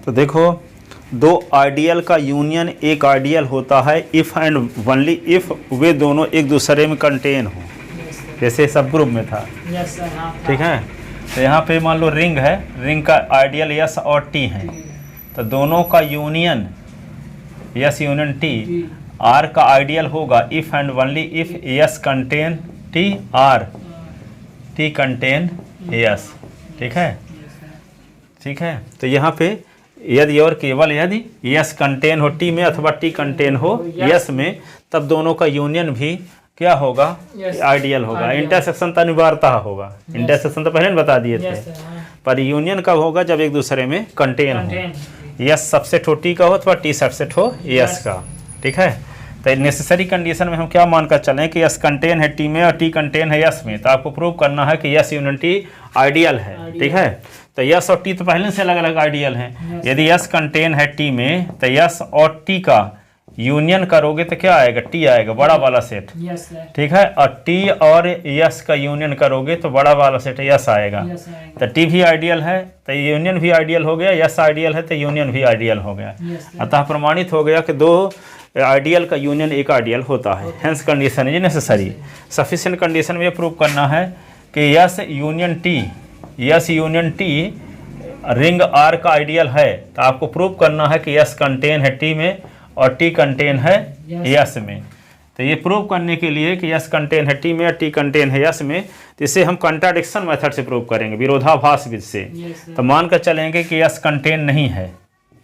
तो देखो, दो आइडियल का यूनियन एक आइडियल होता है इफ़ एंड ओनली इफ़ वे दोनों एक दूसरे में कंटेन हो, जैसे सब ग्रुप में था। ठीक है, तो यहाँ पे मान लो रिंग है, रिंग का आइडियल यस और टी है, तो दोनों का union yes union T R का आइडियल होगा if and only if yes contain T R T contain yes. ठीक है, ठीक है। तो यहाँ पे यदि और केवल यदि यस कंटेन हो टी में अथवा टी कंटेन हो यस में, तब दोनों का यूनियन भी क्या होगा, आइडियल होगा। इंटरसेक्शन तो अनिवार्यता होगा, इंटरसेक्शन तो पहले बता दिए थे, पर यूनियन कब होगा, जब एक दूसरे में कंटेन हो, यस सबसेट हो टी का हो अथवा टी सबसेट हो यस का। ठीक है, तो नेसेसरी कंडीशन में हम क्या मानकर चलें कि यस कंटेन है टी में और टी कंटेन है यस में, तो आपको प्रूव करना है कि यस यूनियन टी आइडियल है। ठीक है, तो यस और टी तो पहले से अलग अलग आइडियल हैं। यदि यस कंटेन है टी में, तो यस और टी का यूनियन करोगे तो क्या आएगा, टी आएगा, बड़ा वाला सेट। ठीक है, और टी और यस का यूनियन करोगे तो बड़ा वाला सेट यस आएगा। तो टी भी आइडियल है तो यूनियन भी आइडियल हो गया, यस आइडियल है तो यूनियन भी आइडियल हो गया। अतः प्रमाणित हो गया कि दो आइडियल का यूनियन एक आइडियल होता है। Hence condition is necessary. Sufficient condition में प्रूव करना है कि S union T, S union T ring R का आइडियल है, तो आपको प्रूव करना है कि यस कंटेन है टी में और टी कंटेन है यस में। तो ये प्रूव करने के लिए कि यस कंटेन है टी में और टी कंटेन है यस में, तो इसे हम कंट्राडिक्शन मेथड से प्रूव करेंगे, विरोधाभास विधि से। तो मान कर चलेंगे कि यस कंटेन नहीं है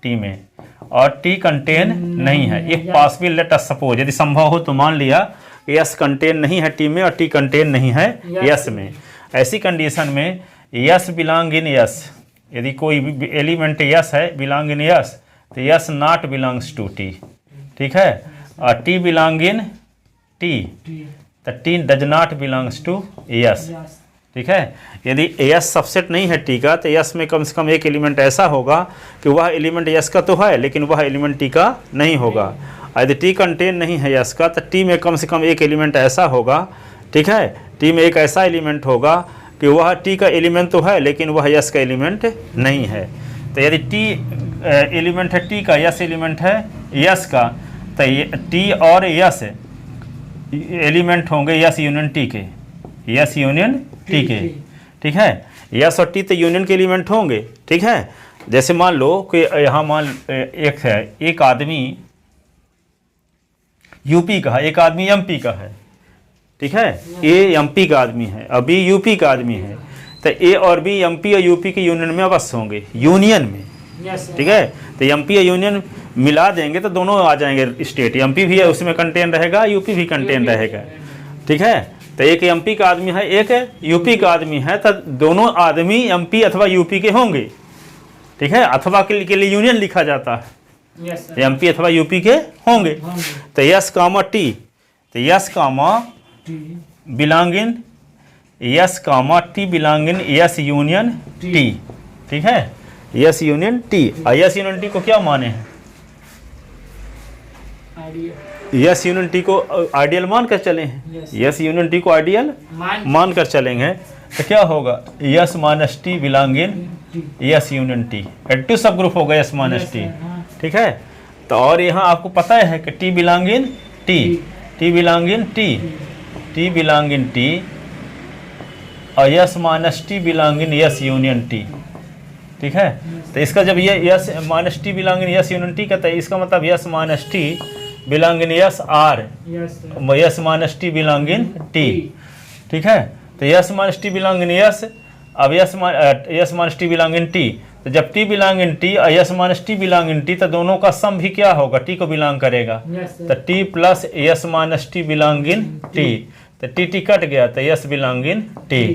टी में और टी कंटेन नहीं है। If possible let us suppose, यदि संभव हो तो मान लिया कि यस कंटेन नहीं है टी में और टी कंटेन नहीं है यस में। ऐसी कंडीशन में यस बिलोंग इन यस, यदि कोई एलिमेंट यस है बिलोंग इन यस, तो S not belongs to T. ठीक है, और टी बिलोंग इन टी, तो T does not belongs to S. ठीक है, यदि यस सबसेट नहीं है टी का, तो यस में कम से कम एक एलिमेंट ऐसा होगा कि वह एलिमेंट यस का तो है लेकिन वह एलिमेंट टी का नहीं होगा। यदि टी कंटेन नहीं है यस का, तो टी में कम से कम एक एलिमेंट ऐसा होगा, ठीक है, टी में एक ऐसा एलिमेंट होगा कि वह टी का एलिमेंट तो है लेकिन वह यस का एलिमेंट नहीं है। तो यदि टी एलिमेंट है टी का, यस एलिमेंट है यस का, तो टी और यस एलिमेंट होंगे यस यूनियन टी के, यस यूनियन टी के। ठीक है, यस और टी तो यूनियन के एलिमेंट होंगे। ठीक है, जैसे मान लो कि यहाँ मान एक है, एक आदमी यूपी का है, एक आदमी एमपी का है। ठीक है, ए एमपी का आदमी है और बी यूपी का आदमी है, तो ए और बी एमपी और यूपी के यूनियन में अवश्य होंगे, यूनियन में। ठीक है, तो एमपी और यूनियन मिला देंगे तो दोनों आ जाएंगे स्टेट, एमपी भी है उसमें कंटेन रहेगा, यूपी भी कंटेन रहेगा। ठीक है, तो एक एमपी का आदमी है एक यूपी का आदमी है, तो दोनों आदमी एमपी अथवा यूपी के होंगे। ठीक है, अथवा के लिए यूनियन लिखा जाता है, एमपी अथवा यूपी के होंगे। तो यस कामा टी, तो S comma belong in S comma T belong in S union T. ठीक है, यस यूनियन टी, और यस यूनियन टी को क्या माने हैं, यस यूनियन टी को आइडियल मान कर चले हैं। यस यूनियन टी को आइडियल मान कर चलेंगे तो क्या होगा, S minus T belong in S union T, additive sub group होगा यस माइनस टी। ठीक है, तो और यहाँ आपको पता है कि T belong in T, T belong in T, T belong in T, और S minus T belong in S union T. ठीक है, तो इसका जब ये S minus T belong in S union T का, तो इसका मतलब S minus T belong in S R, S minus T belong in T. ठीक है, तो S minus T belong in S, अब yes minus T belong in T, तो जब टी बिलोंग इन टी और S minus T belong in T, तो दोनों का सम भी क्या होगा, टी को बिलोंग करेगा। तो T plus S minus T belong in T, तो टी कट गया तो यस बिलोंग इन टी।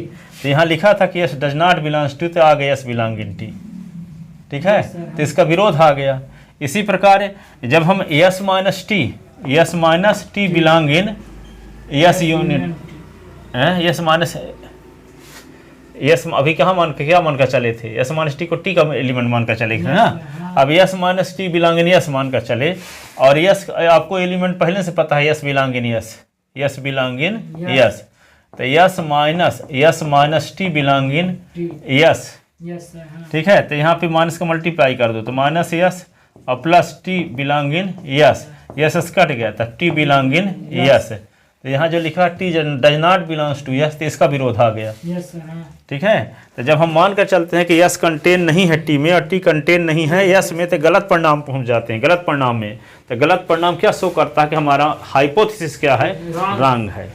तो यहाँ लिखा था कि S does not belongs to, तो आ गया यस बिलोंग इन टी। ठीक है, तो इसका विरोध आ गया। इसी प्रकार जब हम yes minus T belong in S union, yes minus yes, अभी क्या मानकर चले थे, यस माइनस टी को टी का एलिमेंट मानकर चले थे ना। अब yes minus T belong in yes मानकर चले, और यस आपको एलिमेंट पहले से पता है, S belong in S, S belong in S, तो S minus T belong in S, yes sir हाँ। ठीक है, तो यहाँ पे माइनस का मल्टीप्लाई कर दो तो माइनस यस और plus T belong in S, yes cut गया था, टी बिलोंग इन यस। तो यहाँ जो लिखा T does not belongs to S, तो इसका विरोध आ गया। यस सर हाँ। ठीक है, तो जब हम मान कर चलते हैं कि यस कंटेन नहीं है टी में और टी कंटेन नहीं है यस में, तो गलत परिणाम पहुंच जाते हैं। गलत परिणाम में तो गलत परिणाम क्या शो करता है कि हमारा हाइपोथेसिस क्या है, रॉन्ग है।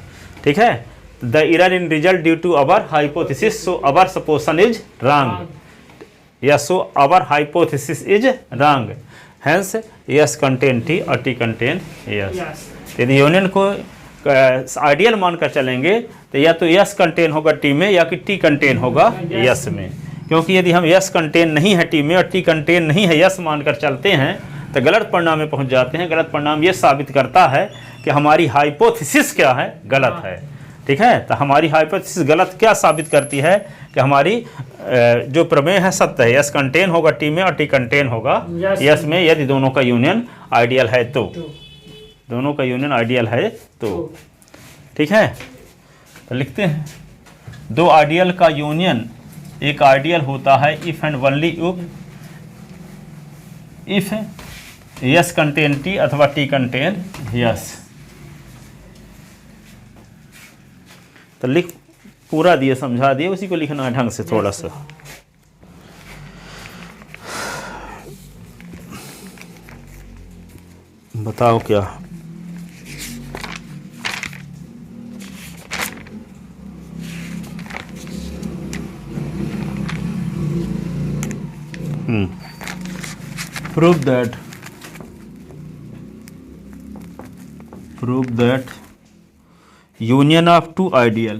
ठीक है, the error in result due to our hypothesis, so our supposition is wrong, yes so our hypothesis is wrong, hence S contain T और टी कंटेन यस। यदि यूनियन को आइडियल मानकर चलेंगे तो या तो यस कंटेन होगा टी में या कि टी कंटेन होगा यस में, क्योंकि यदि हम यस कंटेन नहीं है टी में और टी कंटेन नहीं है यस मानकर चलते हैं तो गलत परिणाम में पहुंच जाते हैं। गलत परिणाम ये साबित करता है कि हमारी हाइपोथेसिस क्या है, गलत है। ठीक है, तो हमारी हाइपोथेसिस गलत क्या साबित करती है कि हमारी जो प्रमेय है सत्य है, यस कंटेन होगा टी में और टी कंटेन होगा यस में, यदि दोनों का यूनियन आइडियल है तो, दोनों का यूनियन आइडियल है तो। ठीक है, तो लिखते हैं दो आइडियल का यूनियन एक आइडियल होता है if and only if yes contain T अथवा टी कंटेन यस। तो लिख पूरा दिए, समझा दिए, उसी को लिखना है ढंग से थोड़ा सा। बताओ क्या prove that union of two ideal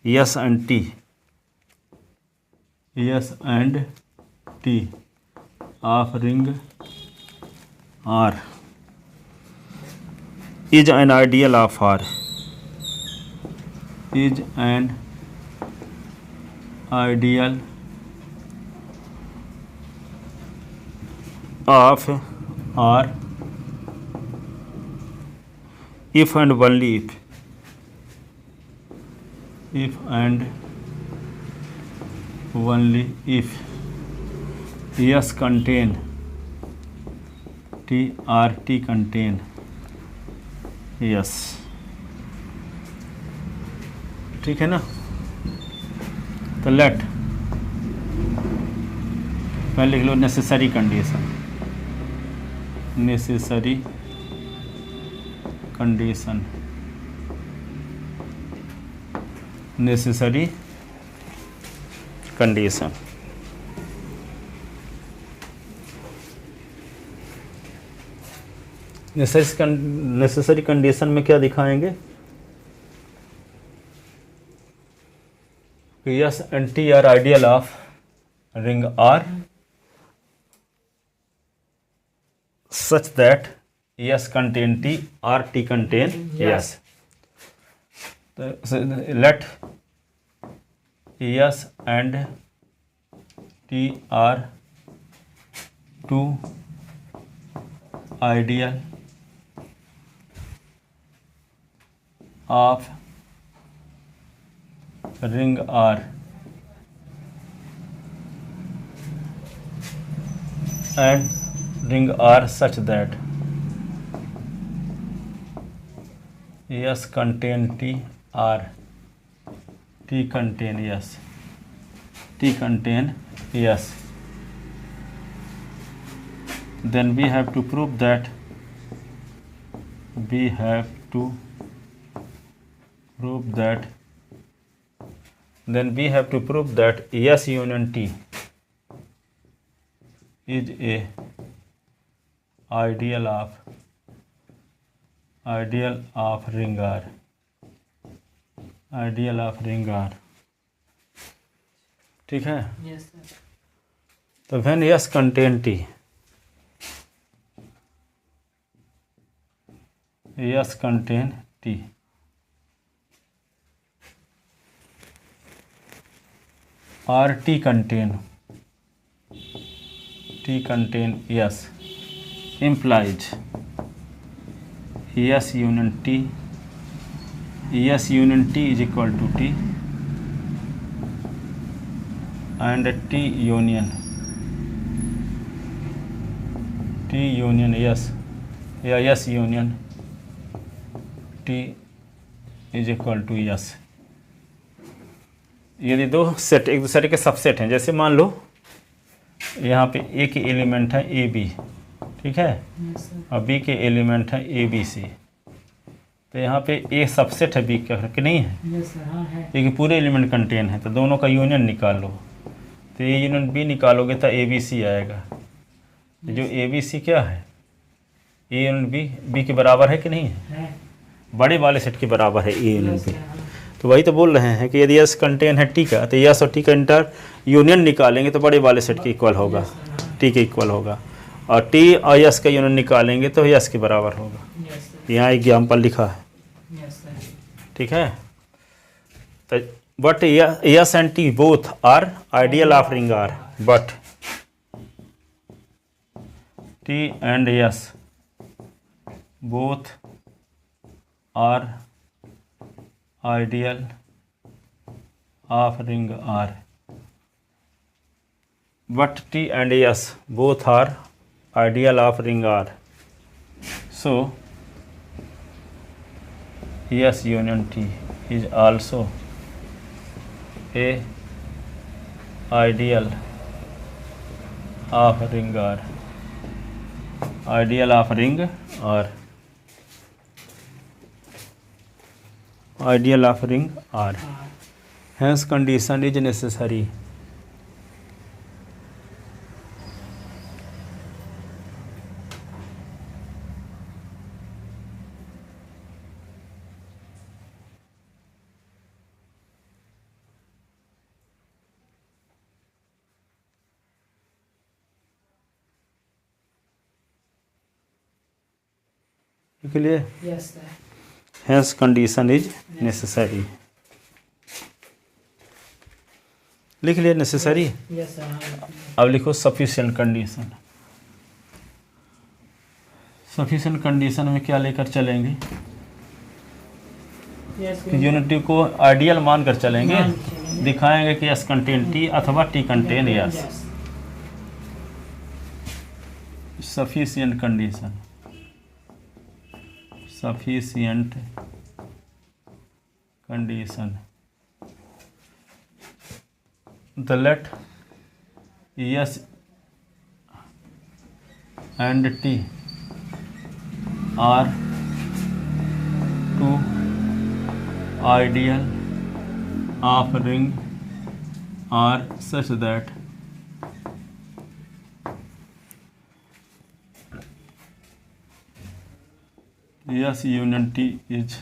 yes and t of ring R is an ideal of R, is an ideal of R if and only if yes contain T or T contain yes। ठीक है ना, तो let पहले लिख लो necessary condition, necessary condition, necessary condition. Necessary condition में क्या दिखाएंगे S and T are ideal of ring R such that yes contain T or T contain yes। So let yes and T are two ideal of ring R and ring R such that yes contain T or T contain yes, T contain yes, then we have to prove that yes union T is a ideal of ring R, ideal of ring R। ठीक है, yes sir. तो when S contain T, S contain T और T contain yes implies S union T, S union T is equal to T, and T union S, या S union T is equal to S। यदि दो set एक दूसरे के subset हैं, जैसे मान लो यहाँ पे A के एलिमेंट है AB, ठीक है, और B के एलिमेंट है ABC, तो यहाँ पे A सबसेट है B का कि नहीं है? A के पूरे एलिमेंट कंटेन है, तो दोनों का यूनियन निकाल लो, तो A यूनियन B निकालोगे तो ABC आएगा। जो ABC क्या है? A यूनियन B के बराबर है कि नहीं है? बड़े वाले सेट के बराबर है A यूनियन B। तो वही तो बोल रहे हैं कि यदि S कंटेन है T का, तो S और T का इंटर यूनियन निकालेंगे तो बड़े वाले सेट के इक्वल होगा, T के इक्वल होगा, और T और S का यूनियन निकालेंगे तो S के बराबर होगा। यहाँ एग्जाम्पल लिखा है, ठीक है। तो but S and T both are ideal of ring R, but T and S both are ideal of ring R, but T and S both are ideal of ring R, so S union T is also a ideal of ring R, ideal of ring R, ideal of ring R, hence condition is necessary। के लिए hence condition is necessary, लिख लिया necessary। अब लिखो sufficient condition। sufficient condition में क्या लेकर चलेंगे? यूनिटी को आइडियल मान कर चलेंगे, दिखाएंगे कि S कंटेन T अथवा T contain S। sufficient condition, sufficient condition, the let S and T are two ideal of ring R such that S union T is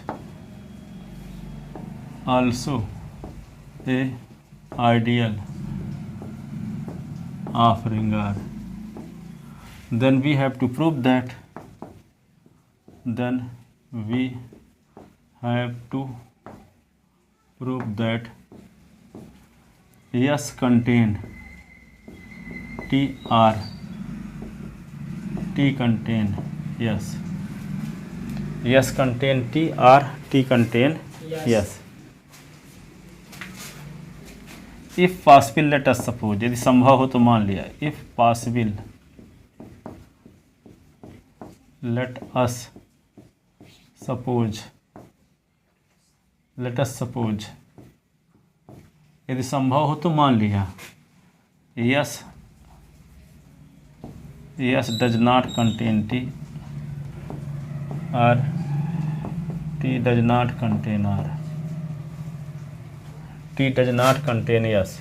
also a ideal of ring R, then we have to prove that, then we have to prove that S contain T R, T contain S, S contain T or T contain yes। If possible let us suppose, यदि संभव हो तो मान लिया, if possible let us suppose, let us suppose, यदि संभव हो तो मान लिया yes, yes does not contain T or T does not contain R, T does not contain S,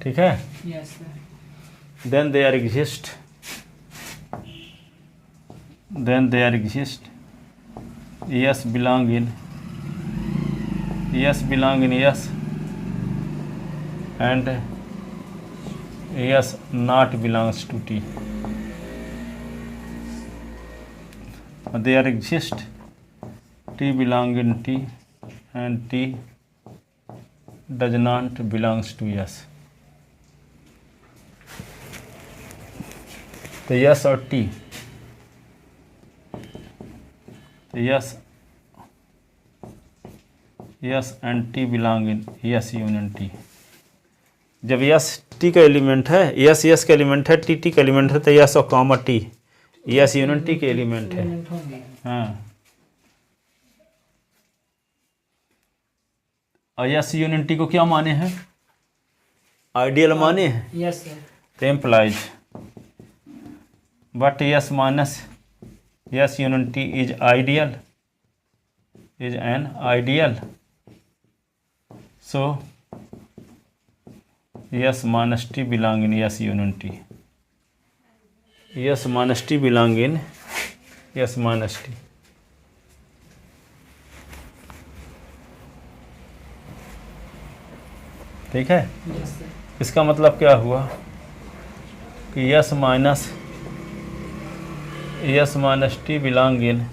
ठीक है। Yes sir। then there exist S belong in S and S not belongs to T, there exist T belong in T and T does not belongs to S, तो S और T yes and T belong in S union T. जब yes T का element है, yes का element है, T का element है, तो यस और comma T S union T के एलिमेंट है। हाँ, और यस यूनियन टी को क्या माने हैं? आइडियल माने हैं। Yes sir. तो implies but S minus S union T is ideal, is an ideal, so S minus T belong in S union T, S minus T belong in S minus T. ठीक है। Yes sir. इसका मतलब क्या हुआ कि S minus T belong in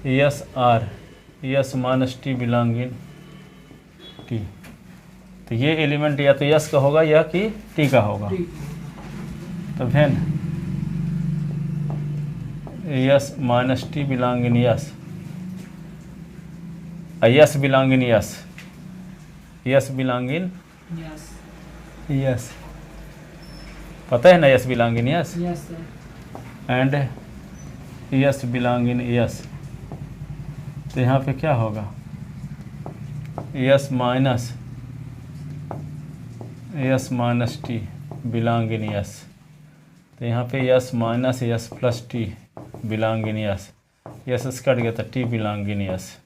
S R, S minus T belong in T. तो ये element या तो यस का होगा या कि टी का होगा। तो फिर yes minus T belong in S, S belong in S, S belong in S. Yes, पता है ना yes belong in S, yes sir. And yes belong in S. तो यहाँ पे क्या होगा? S minus T belong in S. तो यहाँ पे yes minus yes plus T belong in S, yes cut गया तो टी बिलोंग इन यस।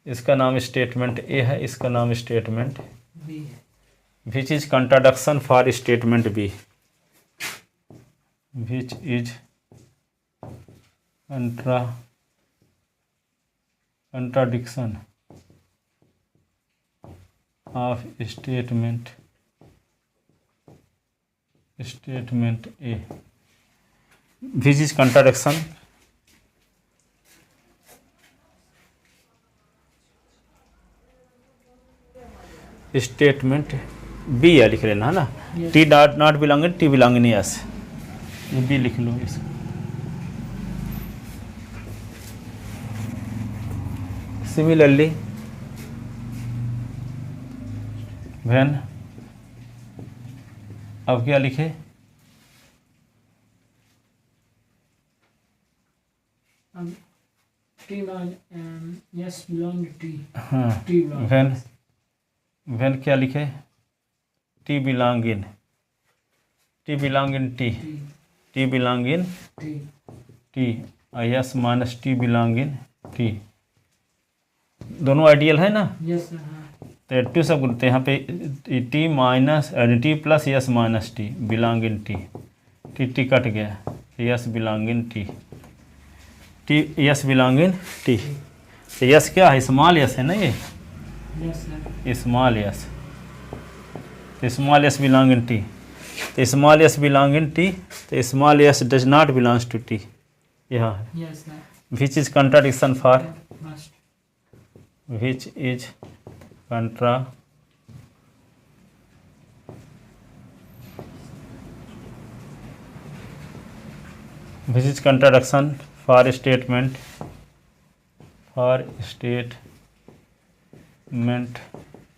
इसका नाम स्टेटमेंट ए है, इसका नाम स्टेटमेंट बी है। Which is contradiction for statement B, which is contradiction of statement A, which is contradiction statement B है, लिख लेना है ना। T dot not belong in T belong in S, ये बी लिख लो इसको। सिमिलरली व्हेन, अब क्या लिखे? T yes belong to T. हाँ, T belong. व्हेन क्या लिखे? T belong in T, T belong in T. T, S minus T belong in T. दोनों आइडियल है ना। Yes sir. हाँ। तो एट्टी सब बोलते हैं यहाँ पे T minus T plus S minus T belong in T, T cut गया, S belong in T, S belong in T. तो यस क्या है? स्मॉल यस है ना ये, यस सर। स्मॉल यस, तो small S belong in T, तो small S belong in T, तो small S does not belongs to T, यहाँ है। Yes sir. Which is contradiction for, must. which is contradiction for statement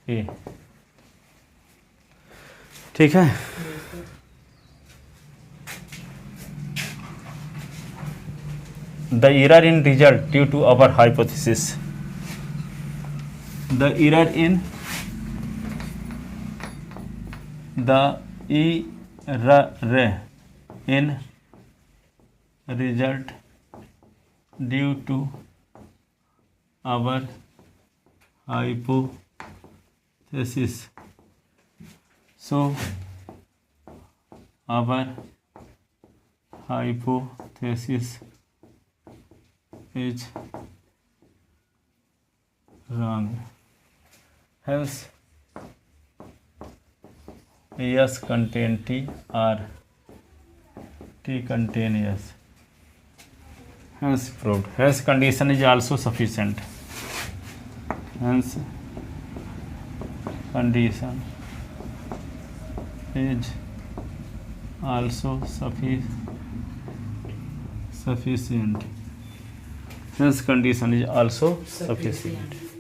A। ठीक है। The error in result due to our hypothesis, the error in result due to our hypothesis, so our hypothesis is wrong, hence S contain T or T contain S, hence proved, hence condition is also sufficient, hence condition is also sufficient, hence condition is also sufficient.